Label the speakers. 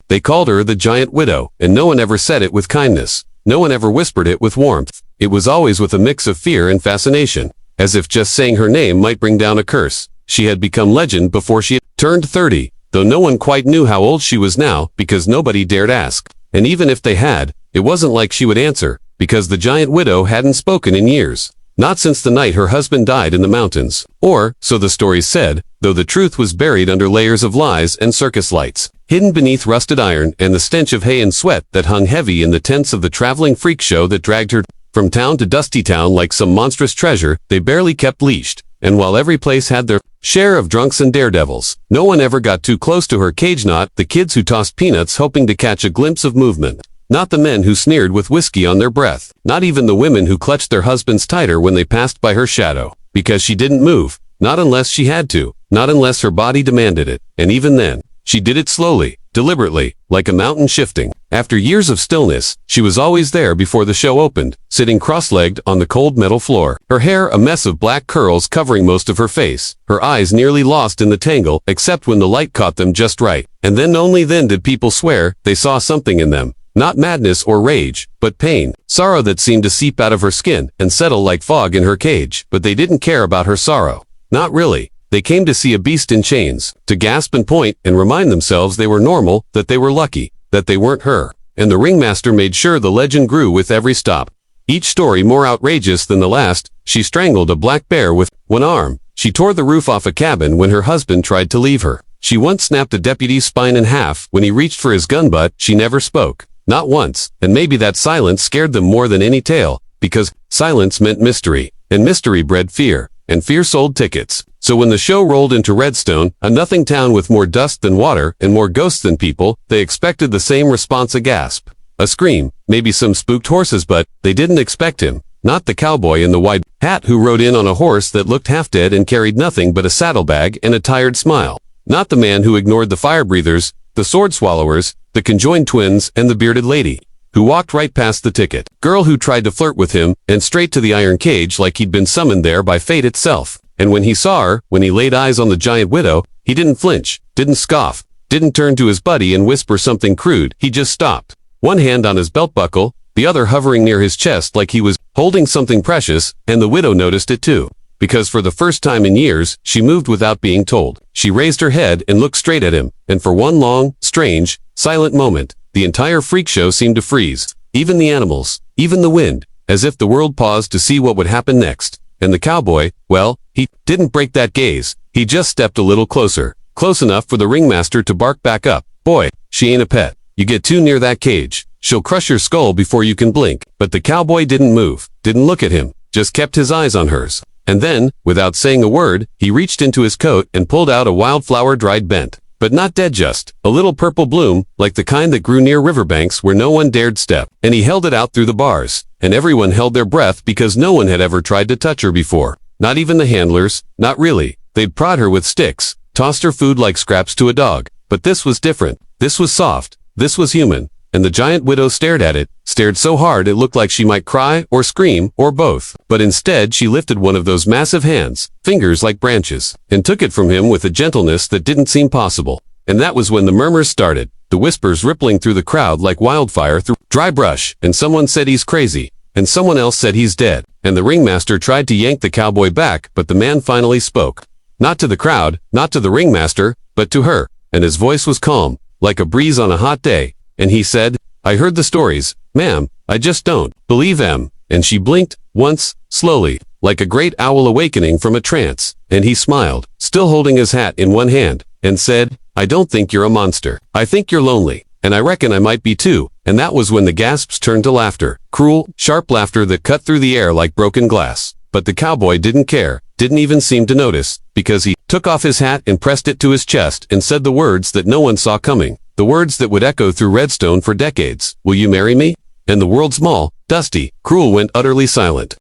Speaker 1: They called her the Giant Widow, and no one ever said it with kindness. No one ever whispered it with warmth. It was always with a mix of fear and fascination, as if just saying her name might bring down a curse. She had become legend before she had turned 30, though no one quite knew how old she was now because nobody dared ask. And even if they had, it wasn't like she would answer, because the Giant Widow hadn't spoken in years. Not since the night her husband died in the mountains. Or, so the stories said, though the truth was buried under layers of lies and circus lights, hidden beneath rusted iron and the stench of hay and sweat that hung heavy in the tents of the traveling freak show that dragged her from town to dusty town like some monstrous treasure they barely kept leashed. And while every place had their share of drunks and daredevils, no one ever got too close to her cage, not the kids who tossed peanuts hoping to catch a glimpse of movement. Not the men who sneered with whiskey on their breath. Not even the women who clutched their husbands tighter when they passed by her shadow. Because she didn't move. Not unless she had to. Not unless her body demanded it. And even then, she did it slowly, deliberately, like a mountain shifting. After years of stillness, she was always there before the show opened, sitting cross-legged on the cold metal floor. Her hair a mess of black curls covering most of her face. Her eyes nearly lost in the tangle, except when the light caught them just right. And then only then did people swear they saw something in them. Not madness or rage, but pain, sorrow that seemed to seep out of her skin and settle like fog in her cage. But they didn't care about her sorrow. Not really. They came to see a beast in chains, to gasp and point and remind themselves they were normal, that they were lucky, that they weren't her. And the ringmaster made sure the legend grew with every stop. Each story more outrageous than the last. She strangled a black bear with one arm. She tore the roof off a cabin when her husband tried to leave her. She once snapped a deputy's spine in half when he reached for his gun, but she never spoke. Not once, and maybe that silence scared them more than any tale, because silence meant mystery, and mystery bred fear, and fear sold tickets. So when the show rolled into Redstone, a nothing town with more dust than water and more ghosts than people, they expected the same response: a gasp, a scream, maybe some spooked horses, but they didn't expect him. Not the cowboy in the wide hat who rode in on a horse that looked half dead and carried nothing but a saddlebag and a tired smile. Not the man who ignored the fire breathers, the sword swallowers, the conjoined twins, and the bearded lady who walked right past the ticket girl who tried to flirt with him, and straight to the iron cage like he'd been summoned there by fate itself. And when he saw her, when he laid eyes on the Giant Widow, he didn't flinch, didn't scoff, didn't turn to his buddy and whisper something crude. He just stopped, one hand on his belt buckle, the other hovering near his chest like he was holding something precious, and the widow noticed it too. Because for the first time in years, she moved without being told. She raised her head and looked straight at him, and for one long, strange, silent moment, the entire freak show seemed to freeze. Even the animals, even the wind, as if the world paused to see what would happen next. And the cowboy, well, he didn't break that gaze. He just stepped a little closer, close enough for the ringmaster to bark back up. Boy, she ain't a pet. You get too near that cage, she'll crush your skull before you can blink. But the cowboy didn't move, didn't look at him, just kept his eyes on hers. And then, without saying a word, he reached into his coat and pulled out a wildflower dried bent. But not dead, just a little purple bloom, like the kind that grew near riverbanks where no one dared step. And he held it out through the bars, and everyone held their breath because no one had ever tried to touch her before. Not even the handlers, not really. They'd prod her with sticks, tossed her food like scraps to a dog. But this was different. This was soft. This was human. And the Giant Widow stared at it, stared so hard it looked like she might cry or scream or both. But instead she lifted one of those massive hands, fingers like branches, and took it from him with a gentleness that didn't seem possible. And that was when the murmurs started, the whispers rippling through the crowd like wildfire through dry brush. And someone said he's crazy, and someone else said he's dead. And the ringmaster tried to yank the cowboy back, but the man finally spoke. Not to the crowd, not to the ringmaster, but to her. And his voice was calm, like a breeze on a hot day. And he said, "I heard the stories, ma'am, I just don't believe them." And she blinked, once, slowly, like a great owl awakening from a trance. And he smiled, still holding his hat in one hand, and said, "I don't think you're a monster. I think you're lonely. And I reckon I might be too." And that was when the gasps turned to laughter. Cruel, sharp laughter that cut through the air like broken glass. But the cowboy didn't care, didn't even seem to notice, because he took off his hat and pressed it to his chest and said the words that no one saw coming. The words that would echo through Redstone for decades. "Will you marry me?" And the world small, dusty, cruel went utterly silent.